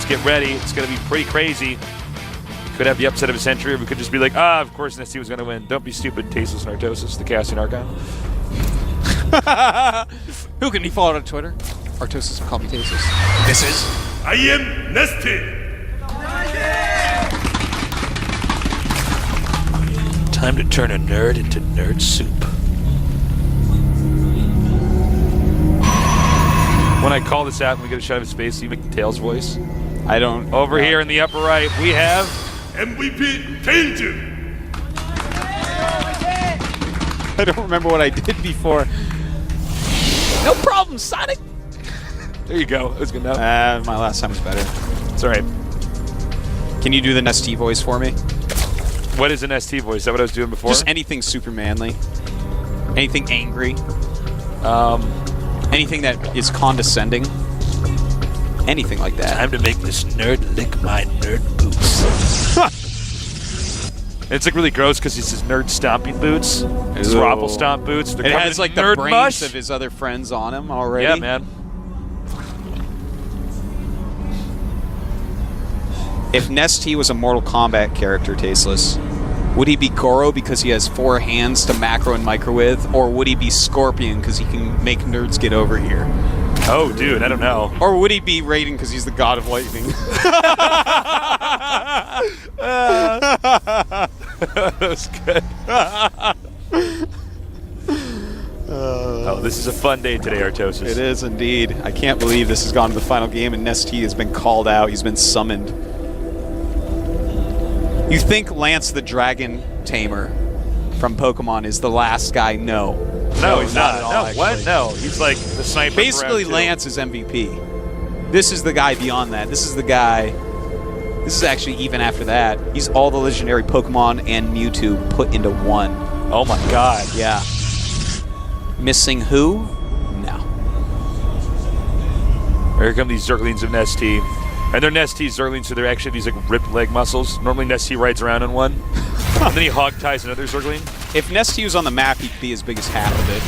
get ready. It's going to be pretty crazy. Could have the upset of a century, or we could just be like, of course Nesty was going to win. Don't be stupid, Tasteless Nartosis, the Cassian Archon. Who can be followed on Twitter? Artosis will call me Tasteless. This is I am Nesty. Time to turn a nerd into nerd soup. When I call this out and we get a shot of his face, you make the Tails voice. I don't. Over here in the upper right, we have MVP Tails. I don't remember what I did before. No problem, Sonic. There you go. That was good enough. My last time was better. It's all right. Can you do the Nesty voice for me? What is an ST voice? Is that what I was doing before? Just anything super manly. Anything angry. Anything that is condescending. Anything like that. Time to make this nerd lick my nerd boots. It's like really gross because he says nerd stomping boots. His Roppel stomp boots. It has like the brains mush of his other friends on him already. Yeah, man. If Nesty was a Mortal Kombat character, Tasteless, would he be Goro because he has 4 hands to macro and micro with, or would he be Scorpion because he can make nerds get over here? Oh, dude, I don't know. Or would he be Raiden because he's the god of lightning? That was good. Oh, this is a fun day today, Artosis. It is indeed. I can't believe this has gone to the final game and Nesty has been called out. He's been summoned. You think Lance the Dragon Tamer from Pokemon is the last guy? No. No, he's not. at all, No, actually. what? No, he's like the sniper. Basically, Lance is MVP. This is the guy beyond that. This is the guy. This is actually even after that. He's all the legendary Pokemon and Mewtwo put into one. Oh my god. Yeah. Missing who? No. Here come these Zerglings of Nesty. And they're Nesty Zerglings, so they're actually these like ripped leg muscles. Normally Nesty rides around in one. And then he hog ties another Zergling. If Nesty was on the map, he'd be as big as half of it.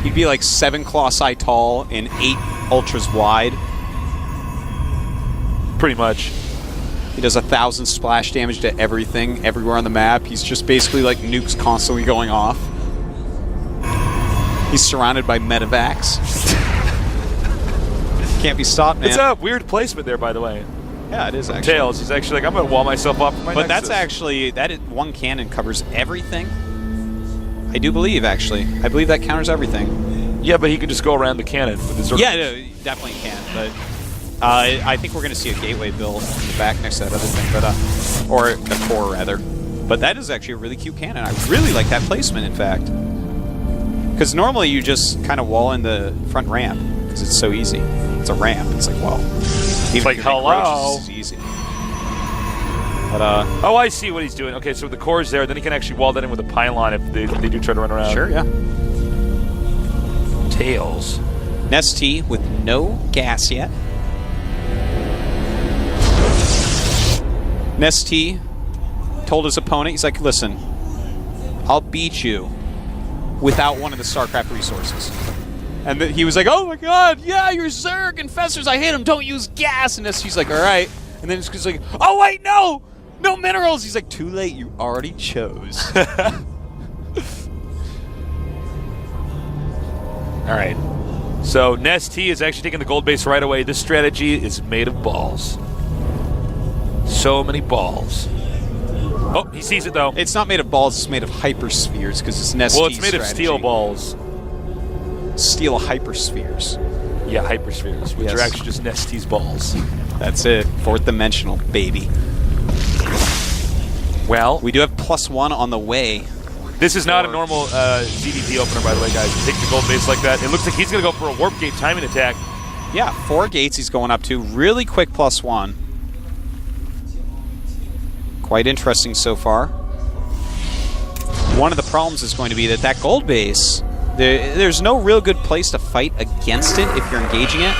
He'd be like 7 claw-side tall and 8 ultras wide. Pretty much. He does 1,000 splash damage to everything, everywhere on the map. He's just basically like nukes constantly going off. He's surrounded by medevacs. Can't be stopped, man. It's a weird placement there, by the way. Yeah, it is actually. Tails, he's actually like, I'm going to wall myself off for my But Nexus. that's actually, one cannon covers everything. I do believe, actually. I believe that counters everything. Yeah, but he can just go around the cannon with his Zerglings. Yeah, no, definitely can. But I think we're going to see a gateway build in the back next to that other thing, but or a core rather. But that is actually a really cute cannon. I really like that placement, in fact, because normally you just kind of wall in the front ramp because it's so easy. It's a ramp. It's like, well, even like, if you're hello. this is easy. But oh, I see what he's doing. Okay, so the core's there, then he can actually wall that in with a pylon if they do try to run around. Sure, yeah. Tails. Nesty with no gas yet. Nesty told his opponent, he's like, listen, I'll beat you without one of the StarCraft resources. And he was like, oh my god, yeah, you're Zerg infestors, I hate them, don't use gas. And Nesty's like, alright. And then he's like, oh wait, no! No minerals! He's like, too late, you already chose. Alright. So Nesty is actually taking the gold base right away. This strategy is made of balls. So many balls. Oh, he sees it though. It's not made of balls, it's made of hyperspheres, because it's Nesty's Well, it's made of strategy. steel balls. Steel hyperspheres. Yeah, hyperspheres, which Yes. are actually just Nesty's balls. That's it. 4th dimensional, baby. Well, We do have +1 on the way. this is not a normal ZDP opener, by the way, guys. Take the gold base like that. It looks like he's going to go for a warp gate timing attack. Yeah, 4 gates he's going up to. Really quick +1. Quite interesting so far. One of the problems is going to be that that gold base, there's no real good place to fight against it if you're engaging it.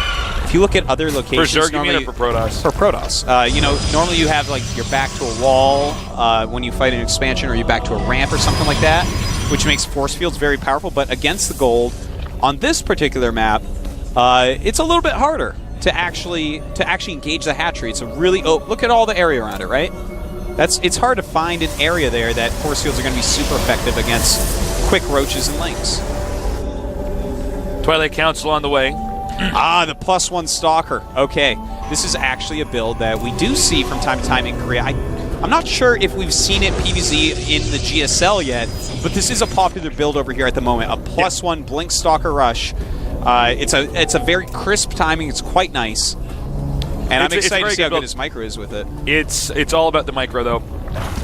If you look at other locations, For Zerg, you mean, or for Protoss? For Protoss. You know, normally you have like your back to a wall when you fight an expansion, or you back to a ramp or something like that, which makes force fields very powerful. But against the gold, on this particular map, it's a little bit harder to actually engage the hatchery. It's a really look at all the area around it, right? It's hard to find an area there that force fields are going to be super effective against quick roaches and lynx. Twilight Council on the way. The +1 Stalker. Okay, this is actually a build that we do see from time to time in Korea. I'm not sure if we've seen it PvZ in the GSL yet, but this is a popular build over here at the moment. A +1 Blink Stalker Rush. It's a very crisp timing. It's quite nice. And I'm excited to see how good his micro is with it. It's all about the micro, though.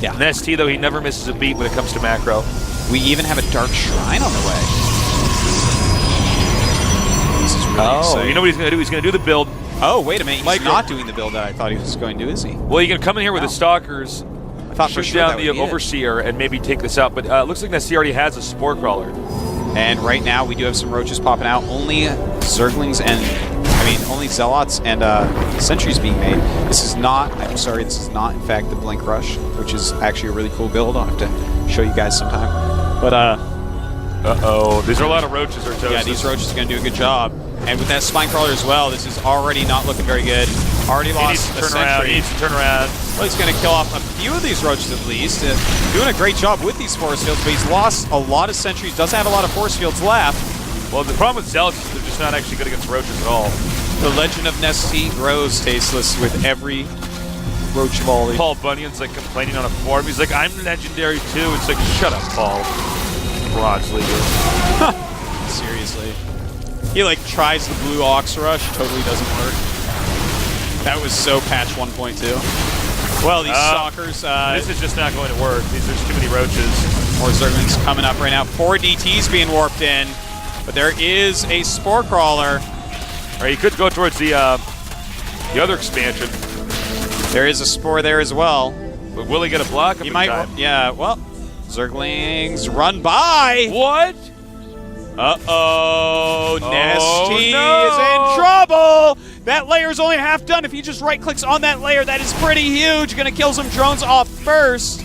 Yeah. NST, though, he never misses a beat when it comes to macro. We even have a Dark Shrine on the way. This is really exciting. You know what he's going to do? He's going to do the build. Oh, wait a minute. He's not doing the build that I thought he was going to do, is he? Well, you're going to come in here with the Stalkers, I thought for shoot sure down the Overseer, and maybe take this out. But it looks like NST already has a Spore Crawler. And right now, we do have some roaches popping out. Only Zerglings and... only Zealots and Sentries being made. This is not, I'm sorry, this is not, in fact, the Blink Rush, which is actually a really cool build. I'll have to show you guys sometime. But, uh-oh. These are a lot of roaches, Artosis. Yeah, these roaches are going to do a good job. And with that Spine Crawler as well, this is already not looking very good. Already lost a Sentry. He needs to turn around. Well, he's going to kill off a few of these roaches at least. Doing a great job with these force fields, but he's lost a lot of Sentries. Doesn't have a lot of force fields left. Well, the problem with Zealots is they're just not actually good against roaches at all. The legend of Nestea grows tasteless with every roach volley. Paul Bunyan's like complaining on a forum. He's like, I'm legendary too. It's like, shut up, Paul. Bronze leader. Seriously. He like tries the blue Ox Rush, totally doesn't work. That was so patch 1.2. Well, these Stalkers... this is just not going to work. There's too many roaches. More Zerglings coming up right now. 4 DTs being warped in. But there is a Spore Crawler. Or he could go towards the other expansion. There is a Spore there as well. But will he get a block? He might. Yeah. Well, Zerglings run by. What? Uh-oh. Nestea no. is in trouble. That layer's only half done. If he just right-clicks on that layer, that is pretty huge. Gonna kill some drones off first.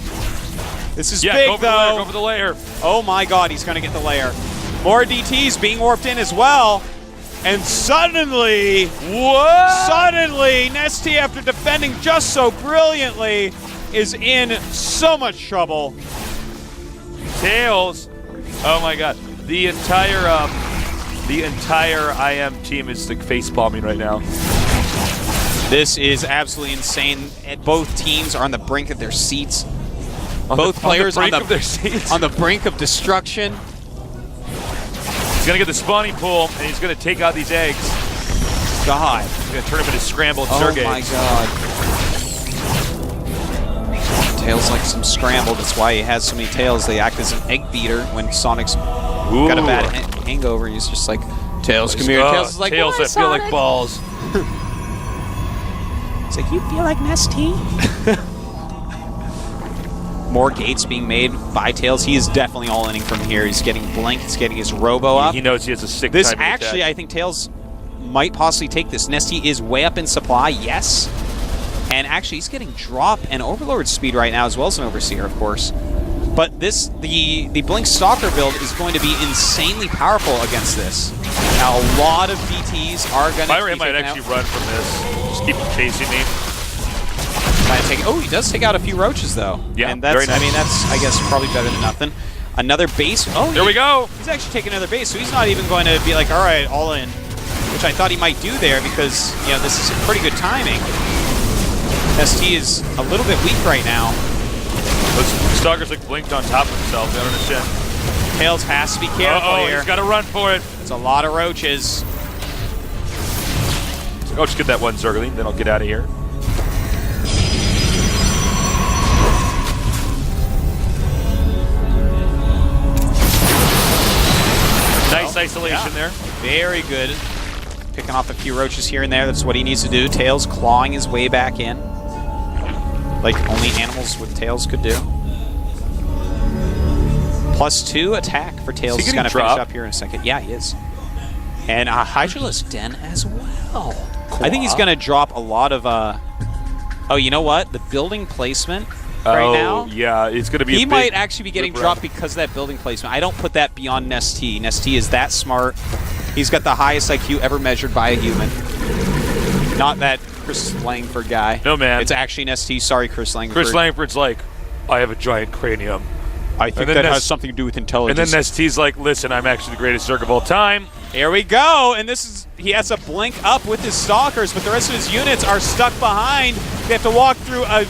This is big, though. Go for the layer. Oh my God, he's gonna get the layer. More DTs being warped in as well. And suddenly, Nestea, after defending just so brilliantly, is in so much trouble. Tails. Oh my God. The entire IM team is like face palming right now. This is absolutely insane. Both teams are on the brink of their seats. Both players on the brink of destruction. He's going to get the spawning pool, and he's going to take out these eggs. God. He's going to turn them into scrambled Zerg eggs. Oh my God. Tails like some scrambled. That's why he has so many tails. They act as an egg beater when Sonic's got a bad hangover. He's just like, Tails, come here. Tails is like, Tails that feel like balls. It's like, you feel like Nestea? More gates being made by Tails. He is definitely all-inning from here. He's getting Blink. He's getting his Robo up. He knows he has a sick This timing actually, attack. I think Tails might possibly take this. Nestea is way up in supply, yes. And actually, he's getting drop and Overlord speed right now, as well as an Overseer, of course. But the Blink Stalker build is going to be insanely powerful against this. Now, a lot of DTs are going to be Byron might actually run from this. Just keep chasing me. Oh, he does take out a few roaches, though. Yeah, and that's, very nice. I mean, that's, I guess, probably better than nothing. Another base. Oh, there we go. He's actually taking another base, so he's not even going to be like, all right, all in, which I thought he might do there because, you know, this is pretty good timing. ST is a little bit weak right now. Those Stalkers like blinked on top of himself. I don't understand. Tails has to be careful here. He's got to run for it. It's a lot of roaches. Oh, just get that one Zergling, then I'll get out of here. Nice isolation there. Very good. Picking off a few roaches here and there. That's what he needs to do. Tails clawing his way back in. Like only animals with tails could do. +2 attack for Tails. He's going to finish up here in a second. Yeah, he is. And a Hydralisk Den as well. I think he's going to drop a lot of... Oh, you know what? The building placement right now. Yeah, it's going to be. He might actually be getting dropped because of that building placement. I don't put that beyond Nestea. Nestea is that smart. He's got the highest IQ ever measured by a human. Not that Chris Langford guy. No, man. It's actually an ST. Sorry, Chris Langford. Chris Langford's like, I have a giant cranium. I think that has something to do with intelligence. And then ST's like, listen, I'm actually the greatest Zerg of all time. Here we go, and this is, he has to blink up with his Stalkers, but the rest of his units are stuck behind. They have to walk through a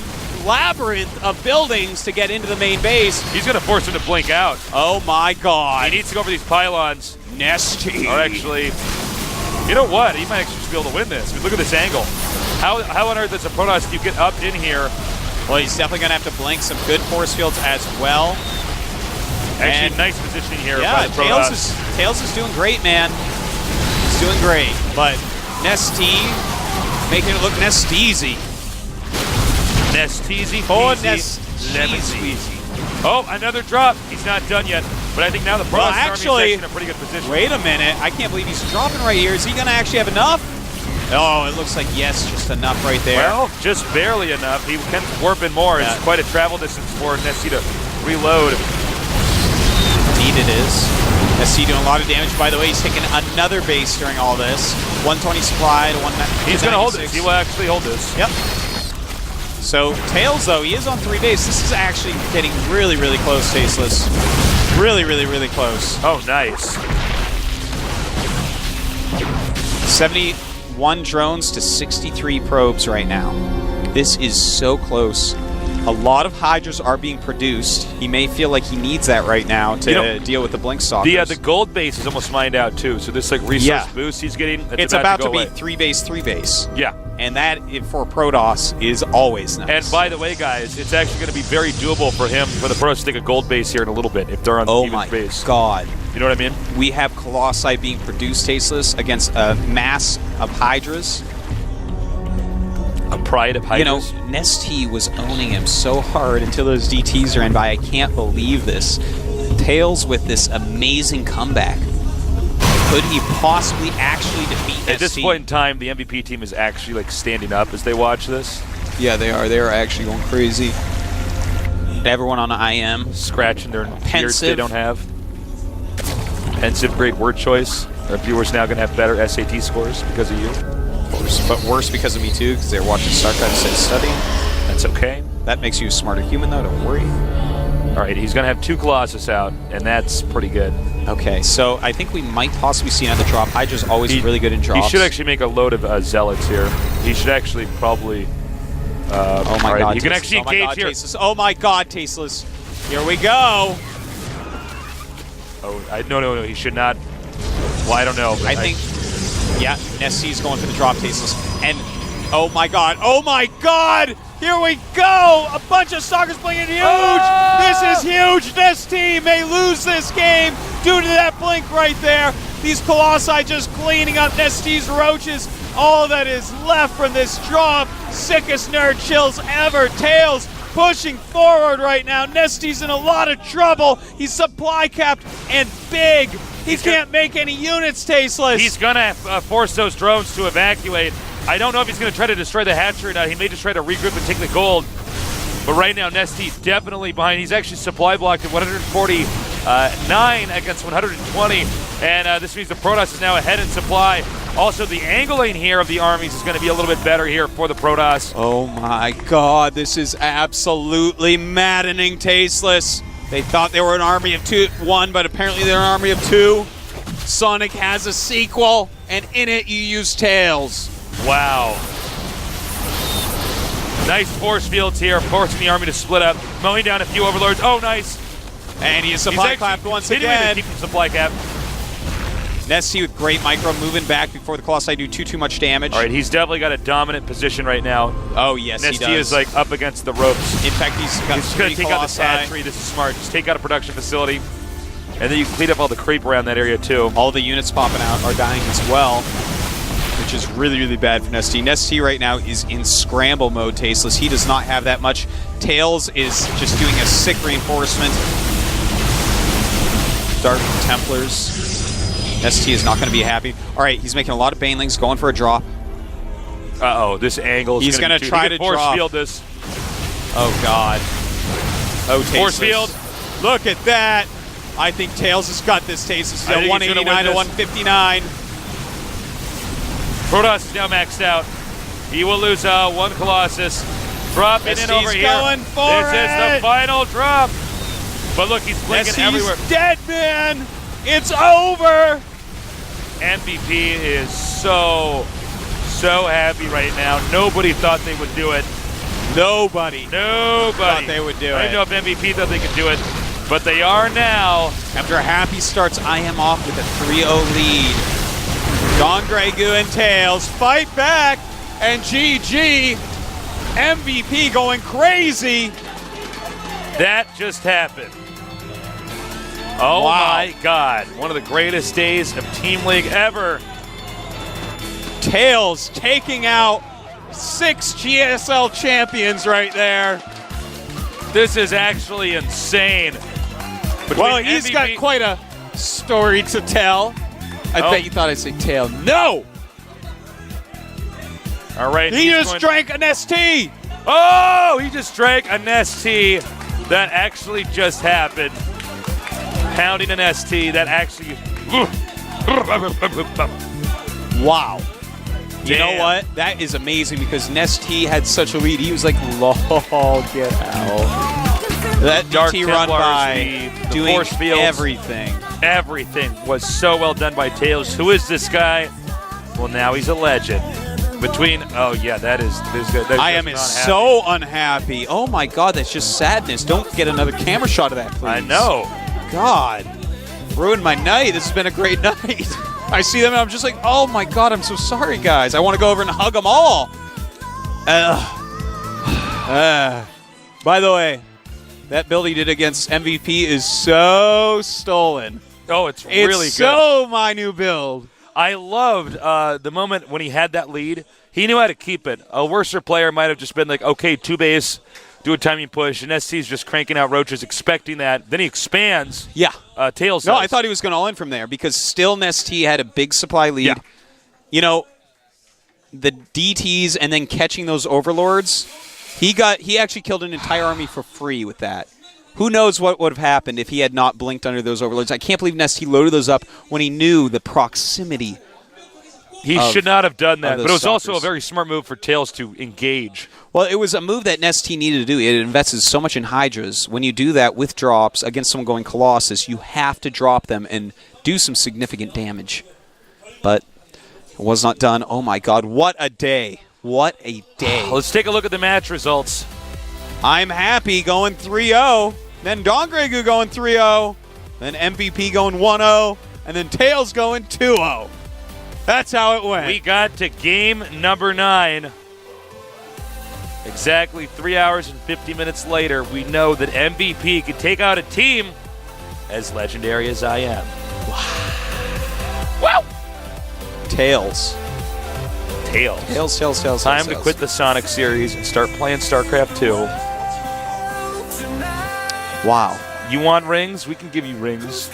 labyrinth of buildings to get into the main base. He's going to force him to blink out. Oh my god. He needs to go over these pylons. Nesty. Or actually, you know what? He might actually just be able to win this. Look at this angle. How on earth does a Protoss you get up in here? Well, he's definitely going to have to blink some good force fields as well. Actually, And nice positioning here yeah, by the Protoss. Tails is doing great, man. He's doing great. But Nesty making it look Nesteezy. Nesteezy, Oh, lemon Nesteezy. squeezy. Oh, another drop. He's not done yet. But I think now the Protoss Well, army is actually, actually in a pretty good position. Wait a minute. I can't believe he's dropping right here. Is he going to actually have enough? Oh, it looks like yes, just enough right there. Well, just barely enough. He can warp in more. Yeah. It's quite a travel distance for Nesty to reload. Indeed it is. SC doing a lot of damage. By the way, he's taking another base during all this. 120 supply to 196. He's going to hold this. He will actually hold this. Yep. So, Tails, though, he is on 3 base. This is actually getting really, really close, Tasteless. Really, really, really close. Oh, nice. 71 drones to 63 probes right now. This is so close. A lot of Hydras are being produced. He may feel like he needs that right now to deal with the Blink Stalkers. The gold base is almost mined out too. So this like resource boost he's getting, it's about to be away. 3 base, 3 base. Yeah. And that, for Protoss, is always nice. And by the way, guys, it's actually going to be very doable for him, for the Protoss to take a gold base here in a little bit if they're on even base. God. You know what I mean? We have Colossi being produced, Tasteless, against a mass of Hydras. A pride of Hydras. You know, Nesty was owning him so hard until those DTs ran by. I can't believe this. Tails with this amazing comeback. Could he possibly actually defeat Nesty? At this point in time, the MVP team is actually like standing up as they watch this. Yeah, they are. They are actually going crazy. Everyone on IM. Scratching their beards Pensive. they don't have. Pensive, great word choice. Our viewers now going to have better SAT scores because of you. But worse because of me too, because they're watching Starcraft instead of studying. That's okay. That makes you a smarter human, though. Don't worry. All right, he's going to have 2 Colossus out, and that's pretty good. Okay, so I think we might possibly see another drop. Hydra's always really good in drops. He should actually make a load of Zealots here. He should actually probably... oh my god, he can actually engage here. Tasteless. Oh my god, Tasteless. Here we go. Oh, no, he should not. Well, I don't know. I think... Yeah, Nestie's going for the drop, Tasteless. And, oh my god, here we go! A bunch of Stalkers blinking huge! This is huge! Nestie may lose this game due to that blink right there. These Colossi just cleaning up Nestie's roaches. All that is left from this drop. Sickest nerd chills ever. Tails pushing forward right now. Nestie's in a lot of trouble. He's supply capped and big. He can't make any units, Tasteless. He's going to force those drones to evacuate. I don't know if he's going to try to destroy the hatchery or not. He may just try to regroup and take the gold. But right now, Nesty definitely behind. He's actually supply blocked at 149 against 120. And this means the Protoss is now ahead in supply. Also, the angling here of the armies is going to be a little bit better here for the Protoss. Oh my god, this is absolutely maddening, Tasteless. They thought they were an army of 1, but apparently they're an army of 2. Sonic has a sequel, and in it you use Tails. Wow. Nice force fields here, forcing the army to split up, mowing down a few overlords. Oh, nice. And he is supply capped once again. To keep him supply cap. Nestie with great micro, moving back before the Colossi do too much damage. All right, he's definitely got a dominant position right now. Oh, yes, he does. Nestie is like up against the ropes. In fact, he's got He's going to take out this hatchery. This is smart. Just take out a production facility. And then you can clean up all the creep around that area, too. All the units popping out are dying as well, which is really, really bad for Nestie. Nestie right now is in scramble mode, Tasteless. He does not have that much. Tails is just doing a sick reinforcement. Dark Templars. Nestie is not going to be happy. All right, he's making a lot of banelings, going for a drop. Uh-oh, this angle is He's going to try to force drop. field this. Oh, God. Oh, Tasteless. Force field. Look at that. I think Tails has got this, Tasteless. He's at 189 to 159. Protoss is now maxed out. He will lose one Colossus. Dropping in over here. Going for this is the final drop. But look, he's blinking everywhere. Dead, man. It's over. MVP is so happy right now. Nobody thought they would do it. Nobody thought they would do it. I don't know if MVP thought they could do it, but they are now. After a happy starts, I am off with a 3-0 lead. Don Gregu and Tails fight back, and GG. MVP going crazy. That just happened. Oh Wow. my God. One of the greatest days of Team League ever. Tails taking out 6 GSL champions right there. This is actually insane. Well, he's got quite a story to tell. I bet you thought I'd say tail. No! All right. He just drank an ST! Oh, he just drank an ST. That actually just happened. Pounding an ST. That actually. Wow. You know Damn. what? That is amazing because Nesty had such a lead. He was like, lol, get out. That Dark DT run Templars, by the doing force fields. everything. Everything was so well done by Tails. Who is this guy? Well, now he's a legend. Oh yeah, that is good. I am so unhappy. Oh my God, that's just sadness. Don't get another camera shot of that, please. I know. God, ruined my night. This has been a great night. I see them and I'm just like, oh my God, I'm so sorry, guys. I want to go over and hug them all. By the way, that build he did against MVP is so stolen. Oh, it's really good. It's so my new build. I loved the moment when he had that lead. He knew how to keep it. A worser player might have just been like, okay, 2 base, do a timing push, and SC's just cranking out roaches, expecting that. Then he expands. Yeah. Tails. No, does. I thought he was going all in from there because still Nesty had a big supply lead. Yeah. You know, the DTs and then catching those overlords, he actually killed an entire army for free with that. Who knows what would have happened if he had not blinked under those overlords. I can't believe Nesty loaded those up when he knew the proximity. He should not have done that, but it was stalkers. also a very smart move for Tails to engage. Well, it was a move that Nesty needed to do. It invested so much in Hydras. When you do that with drops against someone going Colossus, you have to drop them and do some significant damage. But it was not done. Oh my God, what a day. What a day. Let's take a look at the match results. I'm happy going 3-0. Then Don Gregu going 3-0. Then MVP going 1-0. And then Tails going 2-0. That's how it went. We got to game number 9. Exactly 3 hours and 50 minutes later, we know that MVP could take out a team as legendary as I am. Wow. Tails. Tails. Time to quit the Sonic series and start playing StarCraft 2. Wow. You want rings? We can give you rings.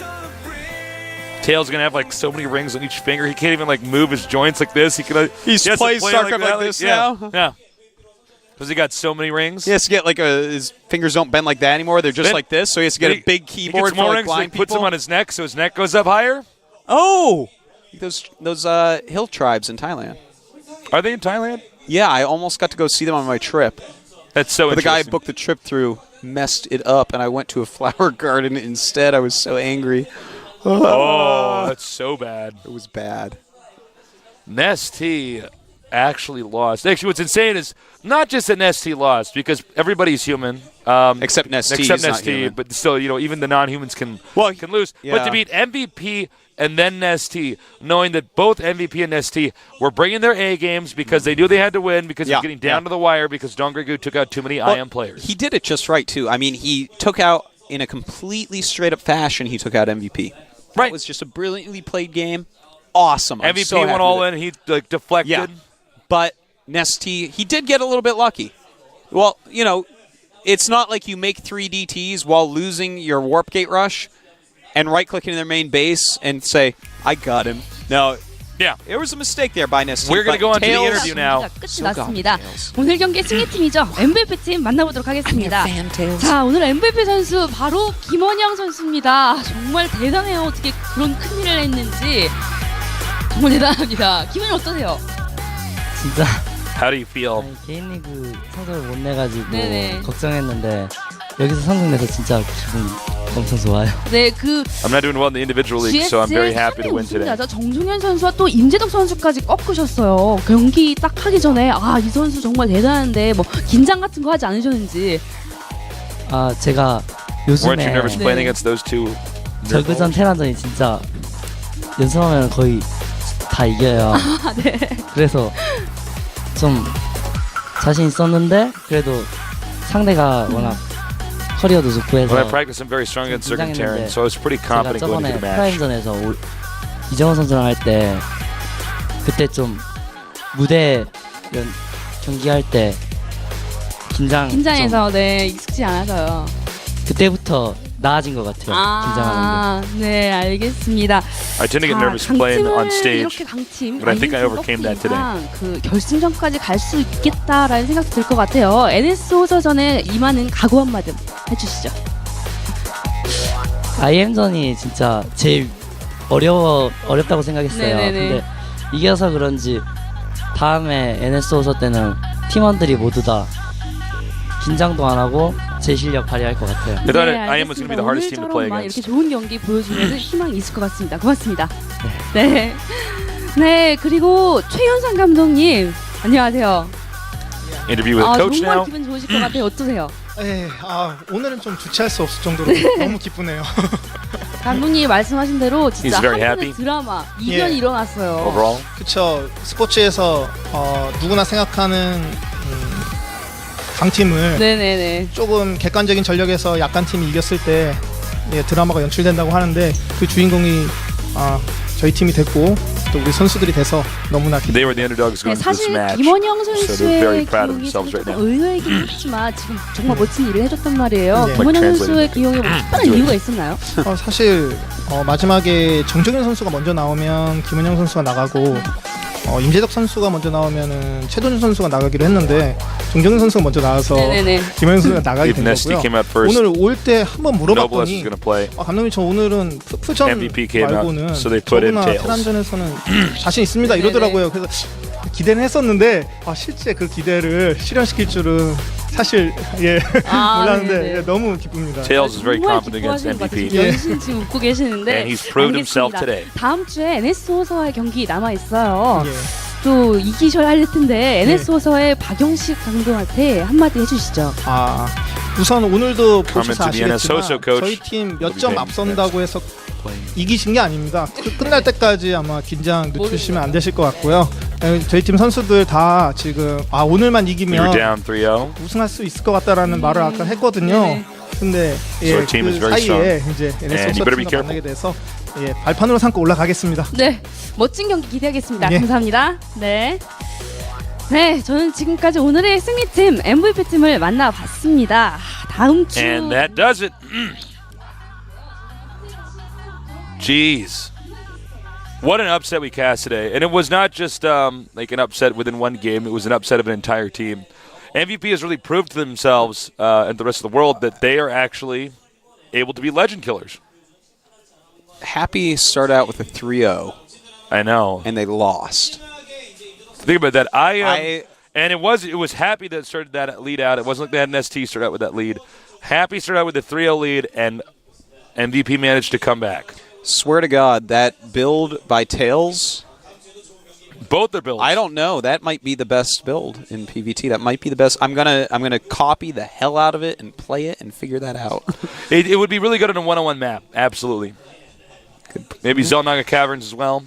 Tails gonna have like so many rings on each finger. He can't even like move his joints like this. He He's has to plays play StarCraft like that, this yeah, now? Yeah. Because he got so many rings. He has to get like his fingers don't bend like that anymore. They're just like this, so he has to get a big keyboard he gets more for like rings, blind so he puts people. them on his neck so his neck goes up higher. Oh! Those hill tribes in Thailand. Are they in Thailand? Yeah, I almost got to go see them on my trip. That's so But the guy I interesting. booked the trip through messed it up, and I went to a flower garden instead. I was so angry. Oh, that's so bad. It was bad. Nesty actually lost. Actually, what's insane is not just that Nesty lost, because everybody's human. Except Nesty. Except is not Nesty, human. but still, even the non-humans can lose. yeah. But to beat MVP and then Nesty, knowing that both MVP and Nesty were bringing their A games because they knew they had to win because it was getting down to the wire because Don Gregu took out too many IM players. He did it just right, too. I mean, he took out, in a completely straight-up fashion, he took out MVP. Right. It was just a brilliantly played game. Awesome. I'm MVP so happy went all with in. He deflected. Yeah. But Nesty, he did get a little bit lucky. Well, it's not like you make 3 DTs while losing your Warp Gate Rush and right-clicking their main base and say, I got him. No. Yeah. There was a mistake there by Nesty. We're going to go on to the interview now. 끝이 났습니다. 오늘 경기 승리팀이죠. MVP 팀 만나보도록 하겠습니다. 자, 오늘 MVP 선수 바로 김원영 선수입니다. 정말 대단해요. 어떻게 그런 큰일을 했는지. 정말 대단합니다. 기분이 어떠세요? 진짜 How do you feel? 아니, 개인 리그 성적을 못 내가지고 네네. 걱정했는데 여기서 성적 내서 진짜 기분 엄청 좋아요. 네, 그 I'm not doing well in the individual league, so I'm very happy to win today. 우승자죠. 정종현 선수와 또 임재덕 선수까지 꺾으셨어요. 경기 딱 하기 전에 이 선수 정말 대단한데 뭐 긴장 같은 거 하지 않으셨는지. 아 제가 Weren't you 요즘에 nervous playing against those two? 저그전 테란전이 진짜 연습하면 거의 다 이겨요. 네. 그래서 좀 자신 있었는데 그래도 상대가 워낙 커리어도 좋고 해서 When I practice, I'm very strong against Circuit Terran, so I was pretty 제가 confident going 저번에 into the match. 프라임전에서 이정원 선수랑 할 때 그때 좀 무대 경기할 때 긴장해서 네 익숙지 않아서요. 그때부터 나아진 것 같아요. 긴장하는 게. 네, 알겠습니다. I tend to get nervous playing on stage, 이렇게 강팀, but I think I overcame that today. 그 결승전까지 갈 수 있겠다라는 생각도 들 것 같아요. NS 호서전에 임하는 각오 한마디 해주시죠. IM전이 진짜 제일 어렵다고 생각했어요. 네네네. 근데 이겨서 그런지 다음에 NS 호서 때는 팀원들이 모두 다 긴장도 안 하고 제 실력 발휘할 것 같아요. I thought IM was going to be the hardest team to play 오늘처럼만 against. 이렇게 좋은 경기 보여주면 희망이 있을 것 같습니다. 고맙습니다. 네. 네, 그리고 최현상 감독님 안녕하세요. Interview with coach 정말 now. 기분 좋으실 것 같아요. 어떠세요? 네, 오늘은 좀 주체할 수 없을 정도로 너무 기쁘네요. 감독님이 말씀하신 대로 진짜 He's very 한 편의 happy. 드라마 이변이 예. 일어났어요. Overall, 그쵸. 스포츠에서 누구나 생각하는 강팀을 네네네. 조금 객관적인 전력에서 약한 팀이 이겼을 때 드라마가 연출된다고 하는데 그 주인공이 저희 팀이 됐고 또 우리 선수들이 돼서 너무나 they were the underdogs 네, going into this 사실 match, 김원영 so they're 선수의 very proud of 기용이 themselves 조금 right now. 의외이긴 했지만 지금 정말 멋진 일을 해줬단 말이에요. 네. 김원영 Like 선수의 translating. 기용에 뭐 특별한 이유가 있었나요? 사실 마지막에 정정현 선수가 먼저 나오면 김은영 선수가 나가고 임재덕 선수가 먼저 나오면은 최동준 선수가 나가기로 했는데 정정현 선수가 먼저 나와서 네네네. 김은영 선수가 나가게 If 된 Nesty 거고요. came out first, 오늘 올 때 한번 Noblesse is 물어봤더니 going to play. 감독님 저 오늘은 푸전 MVP came out, 말고는 so they put in 저구나 Tails. 테란전에서는 자신 있습니다 이러더라고요. 그래서 기대는 했었는데 실제 그 기대를 실현시킬 줄은 사실 몰랐는데 네네. 너무 기쁩니다. Tails is very 정말 confident against 기뻐하시는 것 같아요. MVP. 지금 연신 지금 웃고 계시는데 And he's proved himself 알겠습니다. today. 다음 주에 NS 호서의 경기 남아 있어요. 예. 또 이기셔야 할 텐데 NS 호서의 박영식 감독한테 한마디 해주시죠. 우선 오늘도 Comment 보셔서 to the NS 아시겠지만 Hoso coach. 저희 팀 몇 Will be 점 paying 앞선다고 해서 이기신 게 아닙니다. 끝날 때까지 아마 긴장 늦추시면 안 되실 것 같고요. 저희 팀 선수들 다 지금 오늘만 We were 이기면 down 3-0. 우승할 수 있을 것 같다라는 말을 아까 했거든요. 네네. 근데 So our team is 그 very 사이에 strong. 이제 And NS you better be 호서 팀과 careful. 만나게 돼서 발판으로 삼고 올라가겠습니다. 네, 멋진 경기 기대하겠습니다. 예. 감사합니다. 네. 네, 저는 지금까지 오늘의 승리팀 MVP 팀을 만나봤습니다. 다음 주 And that does it. Jeez. What an upset we cast today. And it was not just like an upset within one game. It was an upset of an entire team. MVP has really proved to themselves and the rest of the world that they are actually able to be legend killers. Happy start out with a 3-0, I know. and they lost. Think about that. And it was Happy that started that lead out. It wasn't like they had an ST start out with that lead. Happy started out with the 3-0 lead, and MVP managed to come back. Swear to God, that build by Tails, Both their builds. I don't know. That might be the best build in PVT. That might be the best. I'm gonna copy the hell out of it and play it and figure that out. It would be really good on a one-on-one map. Absolutely. Maybe Zelnaga Caverns as well.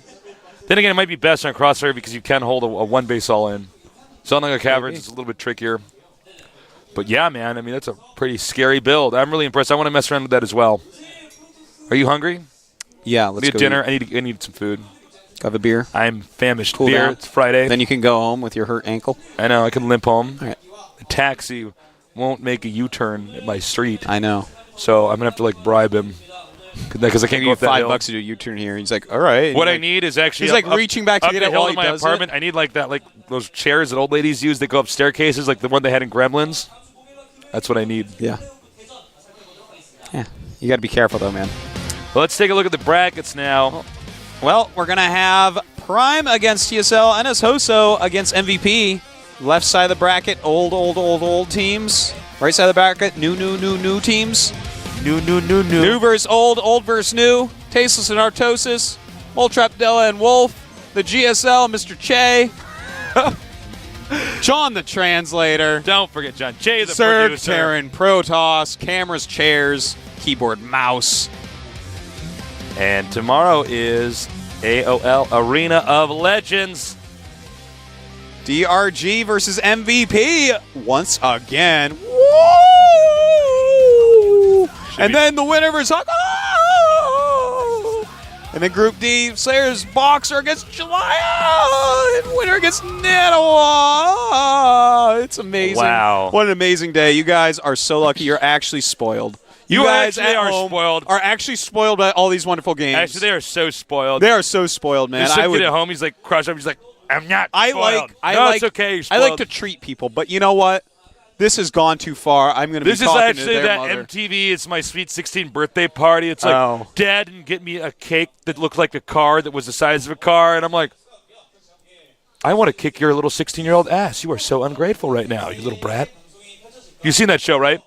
Then again, it might be best on Crosshair because you can hold a one base all in. Zelnaga Caverns is a little bit trickier. But yeah, man, I mean, that's a pretty scary build. I'm really impressed. I want to mess around with that as well. Are you hungry? Yeah, let's Need go dinner. eat. I need some food. Have a beer. I'm famished. Cool Beer. down. It's Friday. Then you can go home with your hurt ankle. I know. I can limp home. All right. The taxi won't make a U-turn at my street, I know. so I'm gonna have to like bribe him because I can't go Give up that hill. $5 to do a U-turn here. He's like, all right. What And I you're need is actually He's like up reaching back to up get the it hill while to he my does apartment. it. I need like that, like those chairs that old ladies use that go up staircases, like the one they had in Gremlins. That's what I need. Yeah. Yeah. You got to be careful though, man. Well, let's take a look at the brackets now. Well, we're gonna have Prime against TSL, NS Hoso against MVP. Left side of the bracket, old teams. Right side of the bracket, new teams. New versus old versus new. Tasteless and Artosis. Moltrap, Della, and Wolf. The GSL, Mr. Che. John the translator. Don't forget John Jay, the Zerg, producer. Terran, Protoss, cameras, chairs, keyboard, mouse. And tomorrow is AOL Arena of Legends. DRG versus MVP once again. Woo! And then the winner versus Hawk. Oh! And then Group D, Slayers Boxer against Julia. And winner against Nanawa. It's amazing. Wow. What an amazing day. You guys are so lucky. You're actually spoiled. You guys actually at are home spoiled. Are actually spoiled by all these wonderful games. Actually, they are so spoiled. They are so spoiled, man. I would get at home. He's like, crush him. He's like, I'm not spoiled. It's okay. You're I spoiled. like to treat people, but you know what? This has gone too far. I'm going to be This is talking to actually their that mother. MTV. It's my sweet 16 birthday party. It's like, Oh. Dad didn't get me a cake that looked like a car that was the size of a car, and I'm like, I want to kick your little 16-year-old ass. You are so ungrateful right now, you little brat. You've seen that show, right?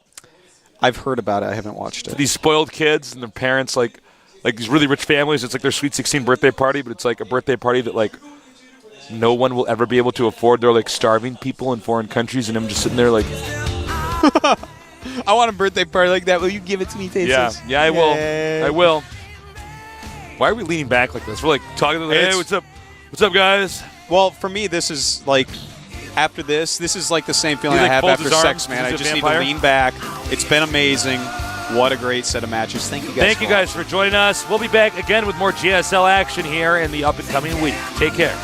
I've heard about it. I haven't watched it. These spoiled kids and their parents, like these really rich families. It's like their sweet 16 birthday party, but it's like a birthday party that like no one will ever be able to afford. They're like starving people in foreign countries, and I'm just sitting there like, I want a birthday party like that. Will you give it to me, Tasteless? yeah, I will. Yay. I will. Why are we leaning back like this? We're like talking to them, hey, It's- what's up? What's up, guys? Well, for me, this is like, after this is like the same feeling He, I like, have folds after his sex, arms man. I as a just vampire? need to lean back. It's been amazing. What a great set of matches. Thank you guys. Thank you guys for joining us. We'll be back again with more GSL action here in the up and coming week. Take care.